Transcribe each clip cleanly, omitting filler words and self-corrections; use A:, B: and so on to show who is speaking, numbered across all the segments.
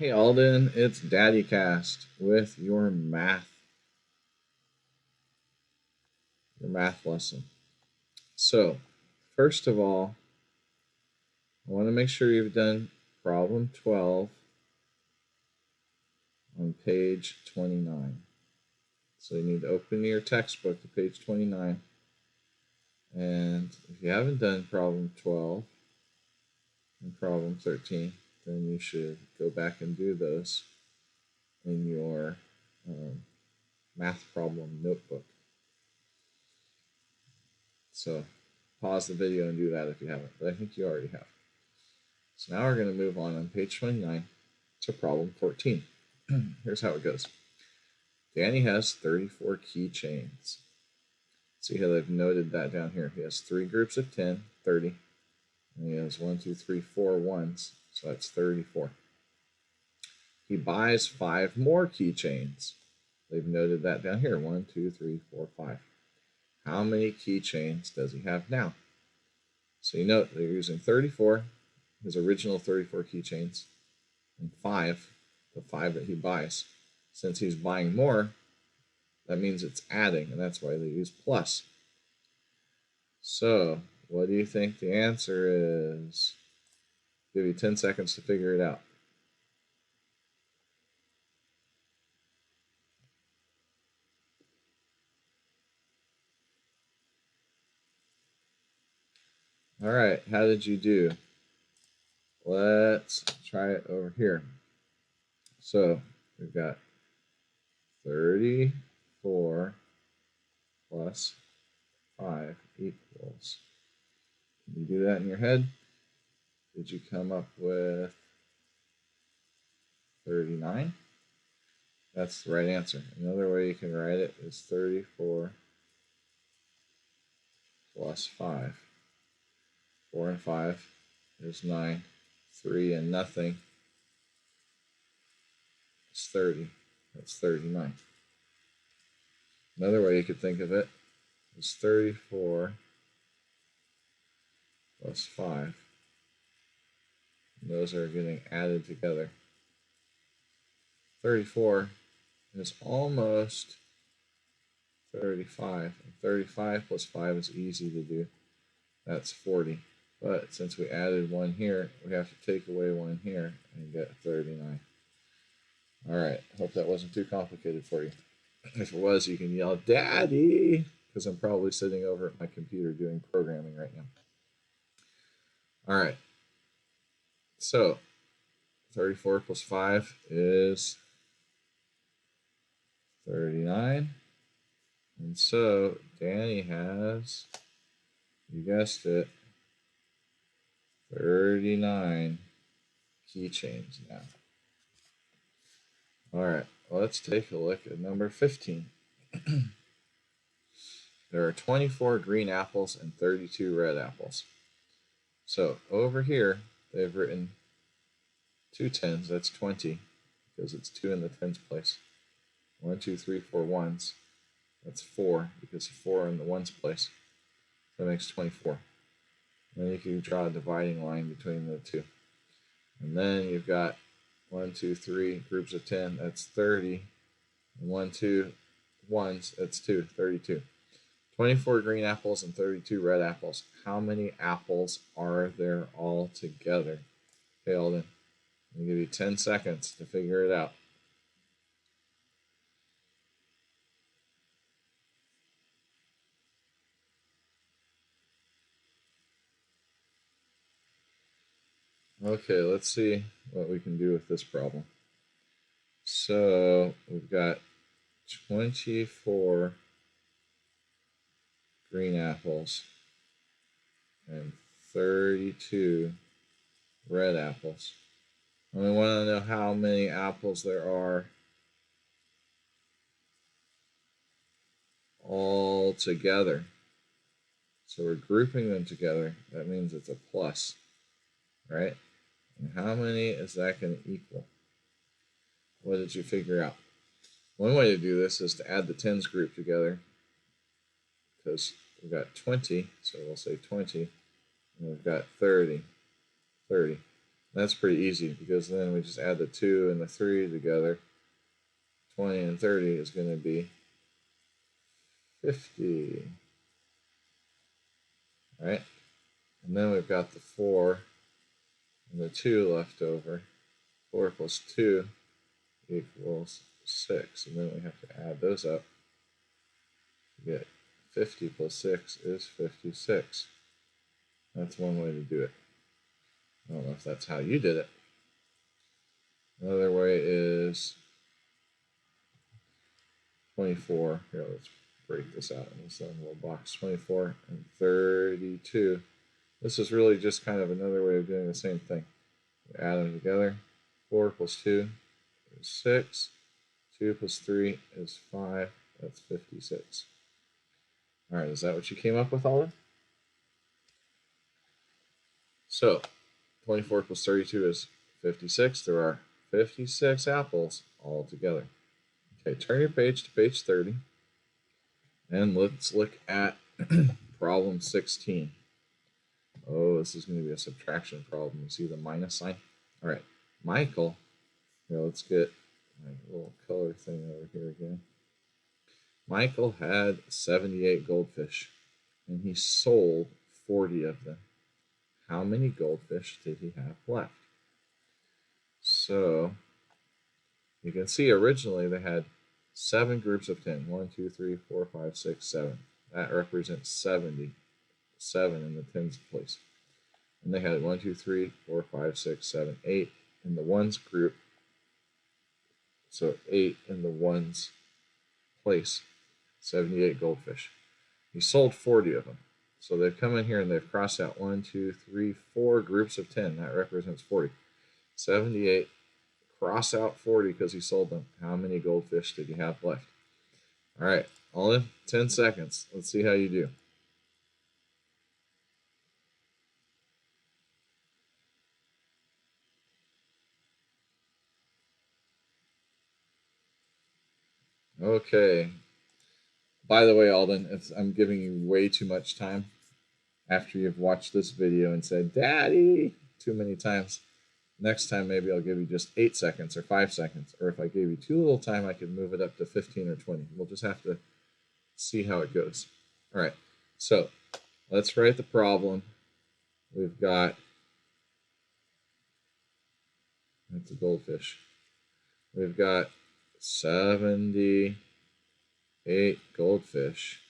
A: Hey Alden, it's DaddyCast with your math lesson. So, first of all, I want to make sure you've done problem 12 on page 29. So you need to open your textbook to page 29. And if you haven't done problem 12 and problem 13, then you should go back and do those in your math problem notebook. So pause the video and do that if you haven't, but I think you already have. So now we're going to move on page 29 to problem 14. Here's how it goes. Danny has 34 keychains. See how they've noted that down here. He has 3 groups of 10, 30, and he has 1, 2, 3, 4 ones, so that's 34. He buys 5 more keychains. They've noted that down here, 1, 2, 3, 4, 5. How many keychains does he have now? So you note they're using 34, his original 34 keychains, and 5, the 5 that he buys. Since he's buying more, that means it's adding, and that's why they use plus. So, what do you think the answer is? I'll give you 10 seconds to figure it out. All right, how did you do? Let's try it over here. So, we've got 34 plus 5 equals. Can you do that in your head? Did you come up with 39? That's the right answer. Another way you can write it is 34 plus 5. 4 and 5 is 9. 3 and nothing is 30. That's 39. Another way you could think of it is 34 plus 5. And those are getting added together. 34 is almost 35. And 35 plus 5 is easy to do. That's 40. But since we added 1 here, we have to take away 1 here and get 39. All right, hope that wasn't too complicated for you. If it was, you can yell, "Daddy," because I'm probably sitting over at my computer doing programming right now. All right, so 34 plus 5 is 39. And so Danny has, you guessed it, 39 keychains now. All right, let's take a look at number 15. There are 24 green apples and 32 red apples. So over here, they've written 2 tens, that's 20, because it's 2 in the tens place. 1, 2, 3, 4 ones, that's 4, because 4 in the ones place. That makes 24. Then you can draw a dividing line between the two. And then you've got 1, 2, 3 groups of 10, that's 30. And 1, 2 ones, that's 2, 32. 24 green apples and 32 red apples. How many apples are there all together? Okay, Alden, I'll give you 10 seconds to figure it out. Okay, let's see what we can do with this problem. So we've got 24 green apples and 32 red apples. And we want to know how many apples there are all together. So we're grouping them together. That means it's a plus, right? And how many is that going to equal? What did you figure out? One way to do this is to add the tens group together, because we've got 20, so we'll say 20, and we've got 30. That's pretty easy because then we just add the 2 and the 3 together. 20 and 30 is going to be 50. All right? And then we've got the 4 and the 2 left over. 4 plus 2 equals 6. And then we have to add those up to get 50 plus 6 is 56. That's one way to do it. I don't know if that's how you did it. Another way is 24. Here, let's break this out in this little box. 24 and 32. This is really just kind of another way of doing the same thing. We add them together. 4 plus 2 is 6. 2 plus 3 is 5. That's 56. All right, is that what you came up with, Aldin? So 24 plus 32 is 56. There are 56 apples all together. Okay, turn your page to page 30. And let's look at problem 16. Oh, this is going to be a subtraction problem. You see the minus sign? All right, Michael. Here, let's get my little color thing over here again. Michael had 78 goldfish, and he sold 40 of them. How many goldfish did he have left? So you can see originally they had 7 groups of 10. 1, 2, 3, 4, 5, 6, 7. That represents 70. 7 in the tens place. And they had 1, 2, 3, 4, 5, 6, 7, 8 in the ones group. So 8 in the ones place. 78 goldfish. He sold 40 of them. So they've come in here and they've crossed out 1, 2, 3, 4 groups of 10. That represents 40. 78, cross out 40 because he sold them. How many goldfish did he have left? All right, all in 10 seconds. Let's see how you do. Okay. By the way, Aldin, I'm giving you way too much time after you've watched this video and said, Daddy, too many times. Next time, maybe I'll give you just 8 seconds or 5 seconds. Or if I gave you too little time, I could move it up to 15 or 20. We'll just have to see how it goes. All right, so let's write the problem. We've got, that's a goldfish. We've got 78 goldfish.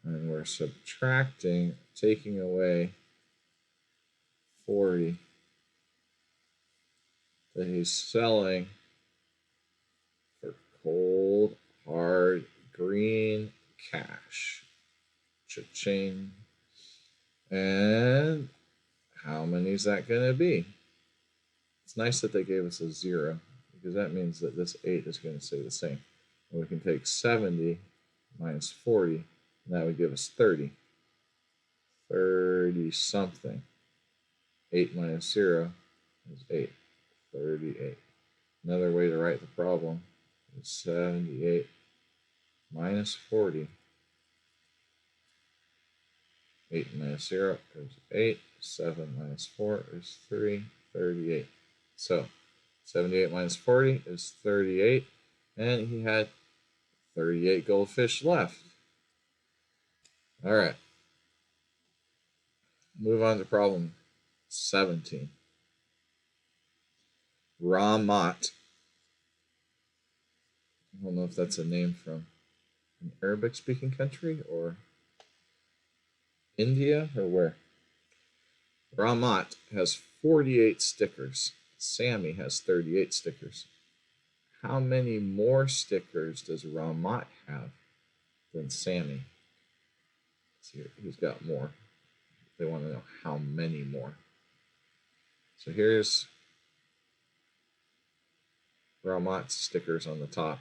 A: And we're subtracting, taking away 40 that he's selling for cold, hard, green cash. Cha-ching. And how many is that going to be? It's nice that they gave us a 0 because that means that this 8 is going to stay the same. And we can take 70 minus 40, and that would give us 30. 30 something. 8 minus 0 is 8. 38. Another way to write the problem is 78 minus 40. 8 minus 0 is 8. 7 minus 4 is 3. 38. So 78 minus 40 is 38. And he had 38 goldfish left. All right. Move on to problem 17. Ramat. I don't know if that's a name from an Arabic-speaking country or India or where. Ramat has 48 stickers. Sammy has 38 stickers. How many more stickers does Ramat have than Sammy? So he's got more. They want to know how many more. So here's Ramat's stickers on the top.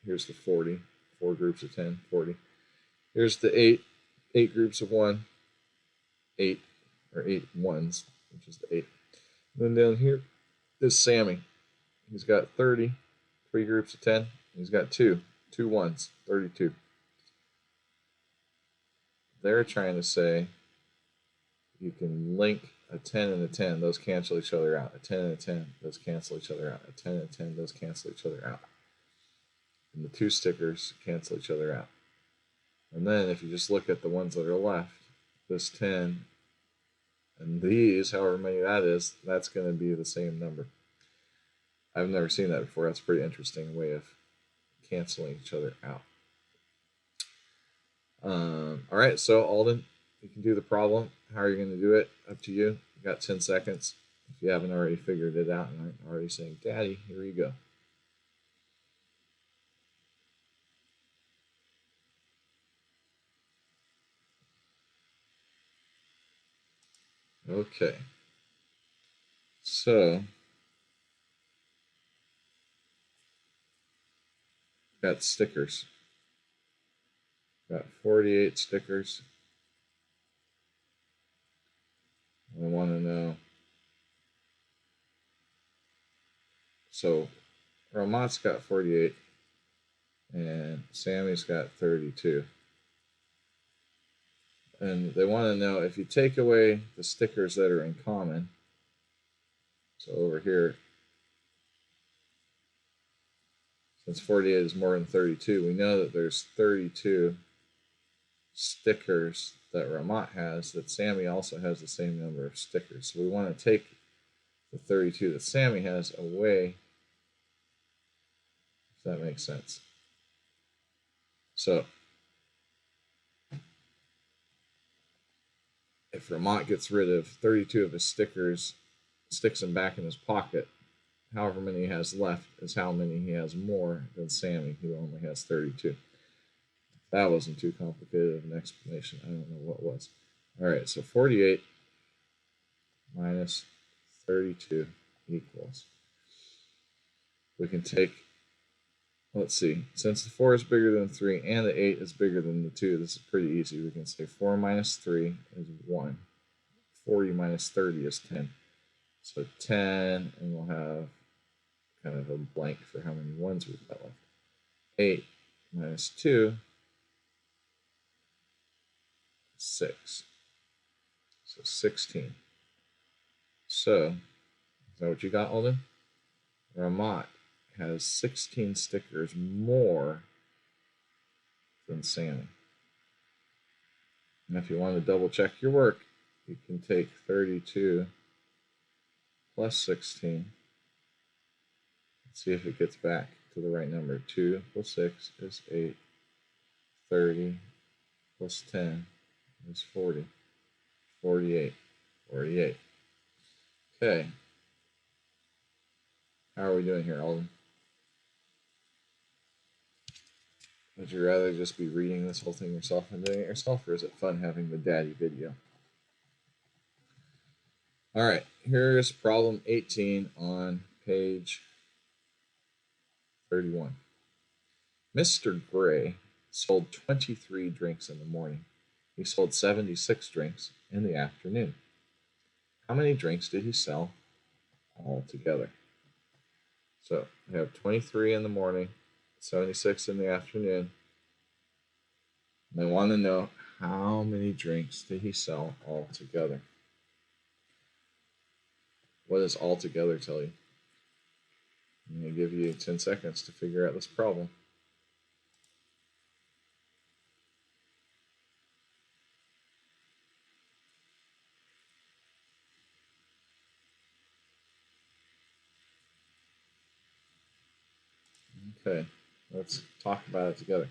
A: Here's the 40, 4 groups of 10, 40. Here's the 8 groups of 1, 8, or 8 ones, which is the 8. And then down here is Sammy. He's got 30, 3 groups of 10. He's got 2 ones, 32. They're trying to say you can link a 10 and a 10, those cancel each other out. A 10 and a 10, those cancel each other out. A 10 and a 10, those cancel each other out. And the two stickers cancel each other out. And then if you just look at the ones that are left, this 10 and these, however many that is, that's going to be the same number. I've never seen that before. That's a pretty interesting way of canceling each other out. All right, so Aldin, you can do the problem. How are you going to do it? Up to you. You got 10 seconds. If you haven't already figured it out and I'm already saying, Daddy, here you go. Okay. So, got stickers. Got 48 stickers. I want to know. So, Ramat's got 48 and Sammy's got 32. And they want to know if you take away the stickers that are in common. So over here, since 48 is more than 32, we know that there's 32 stickers that Ramat has, that Sammy also has the same number of stickers. So we want to take the 32 that Sammy has away, if that makes sense. So if Ramat gets rid of 32 of his stickers, sticks them back in his pocket, however many he has left is how many he has more than Sammy, who only has 32. If that wasn't too complicated of an explanation, I don't know what was. All right, so 48 minus 32 equals. We can take, let's see, since the 4 is bigger than 3 and the 8 is bigger than the 2, this is pretty easy. We can say 4 minus 3 is 1. 40 minus 30 is 10. So 10, and we'll have kind of a blank for how many ones we've got left. 8 minus 2, 6. So 16. So, is that what you got, Aldin? Ramat has 16 stickers more than Sammy. And if you want to double check your work, you can take 32 plus 16. Let's see if it gets back to the right number. 2 plus 6 is 8. 30 plus 10 is 40. 48. 48. Okay. How are we doing here, Aldin? Would you rather just be reading this whole thing yourself and doing it yourself, or is it fun having the daddy video? All right, here's problem 18 on page 31. Mr. Gray sold 23 drinks in the morning. He sold 76 drinks in the afternoon. How many drinks did he sell altogether? So we have 23 in the morning, 76 in the afternoon. And they want to know how many drinks did he sell altogether. What does altogether tell you? I'm going to give you 10 seconds to figure out this problem. Okay, let's talk about it together.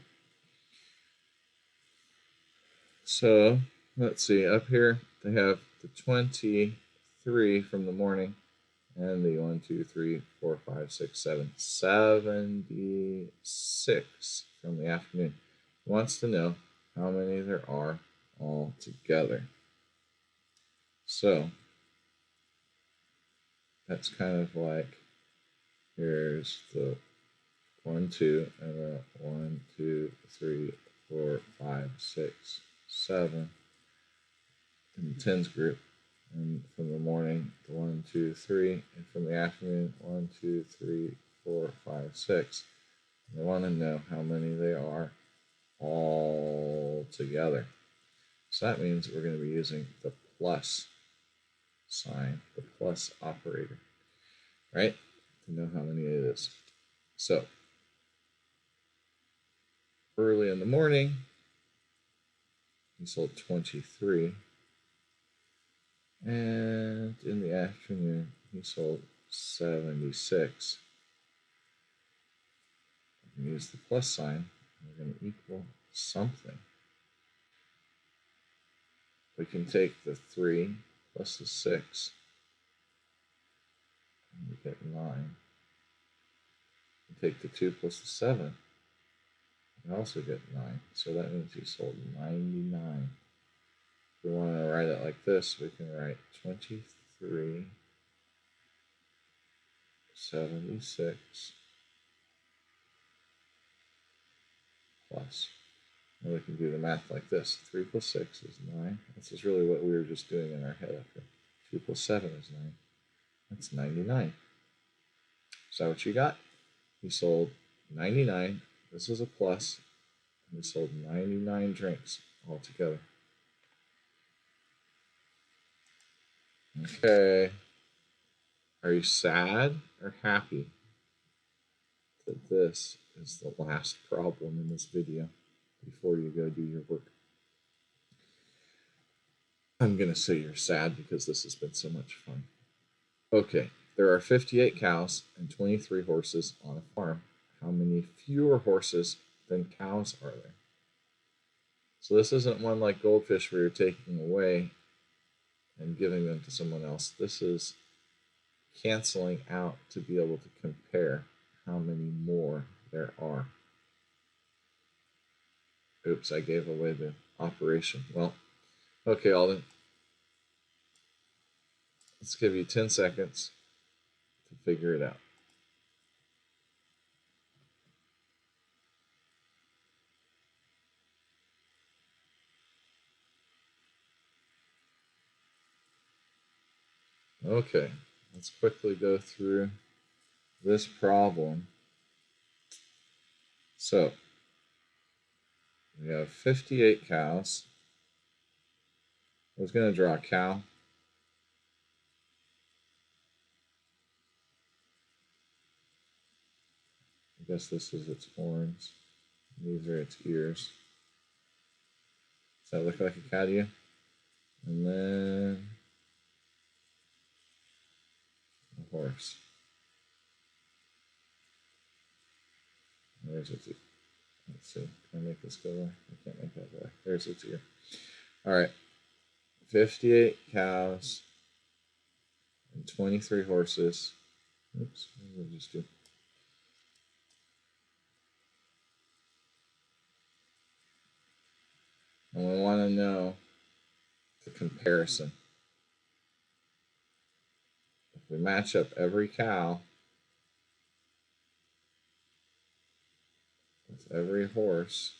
A: So, let's see, up here they have the 23 from the morning and the 1, 2, 3, 4, 5, 6, 7, 76 from the afternoon. He wants to know how many there are all together. So, that's kind of like, here's the 1, 2, and the 1, 2, 3, 4, 5, 6, 7 in the tens group. And from the morning, the 1, 2, 3, and from the afternoon, 1, 2, 3, 4, 5, 6. And they want to know how many they are all together. So that means we're going to be using the plus sign, the plus operator, right? To know how many it is. So early in the morning, he sold 23. And in the afternoon, he sold 76. We can use the plus sign. We're going to equal something. We can take the 3 plus the 6, and we get 9. We take the 2 plus the 7, and also get 9. So that means he sold 99. If we want to write it like this, we can write 23, 76 plus. And we can do the math like this. 3 plus 6 is 9. This is really what we were just doing in our head up here. 2 plus 7 is 9. That's 99. Is that what you got? He sold 99. This is a plus. And he sold 99 drinks altogether. Okay. Are you sad or happy that this is the last problem in this video before you go do your work? I'm going to say you're sad because this has been so much fun. Okay, there are 58 cows and 23 horses on a farm. How many fewer horses than cows are there? So this isn't one like goldfish where you're taking away and giving them to someone else. This is canceling out to be able to compare how many more there are. Oops, I gave away the operation. Well, okay, Aldin. Let's give you 10 seconds to figure it out. Okay, let's quickly go through this problem. So, we have 58 cows. I was going to draw a cow. I guess this is its horns. These are its ears. Does that look like a cow to you? And then a horse. There's its ear. Let's see. Can I make this go away? I can't make that go away. There's its ear. All right. 58 cows and 23 horses. Oops. What did I just do? And we want to know the comparison. If we match up every cow with every horse,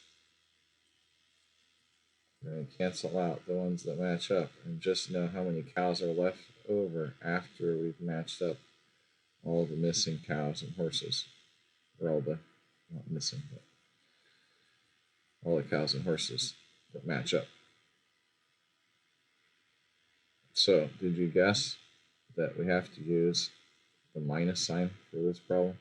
A: we're going to cancel out the ones that match up and just know how many cows are left over after we've matched up all the missing cows and horses. Or all the, not missing, but all the cows and horses that match up. So, did you guess that we have to use the minus sign for this problem?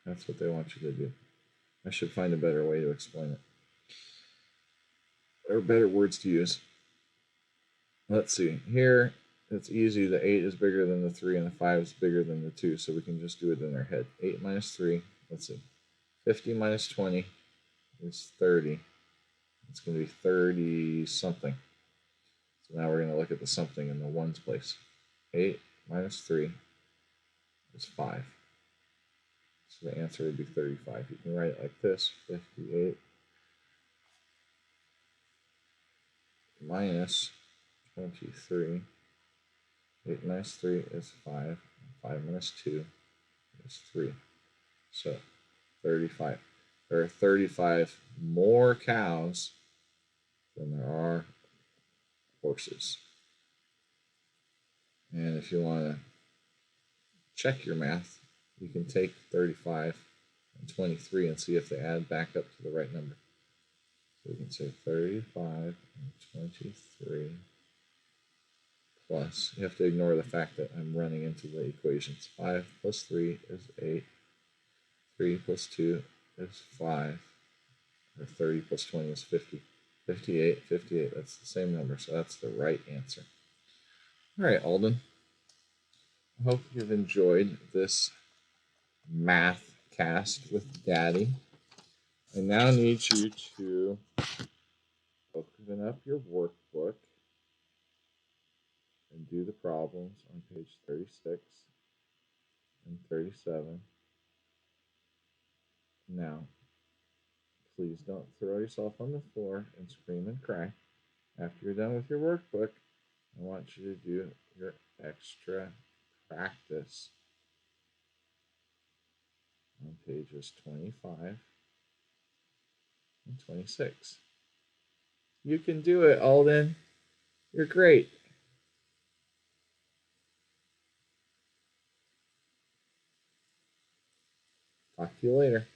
A: That's what they want you to do. I should find a better way to explain it. There are better words to use. Let's see. Here, it's easy. The 8 is bigger than the 3, and the 5 is bigger than the 2, so we can just do it in our head. 8 minus 3, let's see. 50 minus 20 is 30. It's going to be 30-something. So now we're going to look at the something in the ones place. 8 minus 3 is 5. So the answer would be 35. You can write it like this. 58 minus 23. 8 minus 3 is 5. 5 minus 2 is 3. So 35. There are 35 more cows than there are horses. And if you want to check your math, you can take 35 and 23 and see if they add back up to the right number. So we can say 35 and 23 plus, you have to ignore the fact that I'm running into the equations. 5 plus 3 is 8. 3 plus 2 is 5. Or 30 plus 20 is 50. 58, 58, that's the same number, so that's the right answer. All right, Aldin. I hope you've enjoyed this math cast with Daddy. I now need you to open up your workbook and do the problems on page 36 and 37. Now, please don't throw yourself on the floor and scream and cry. After you're done with your workbook, I want you to do your extra practice on pages 25 and 26. You can do it, Aldin. You're great. Talk to you later.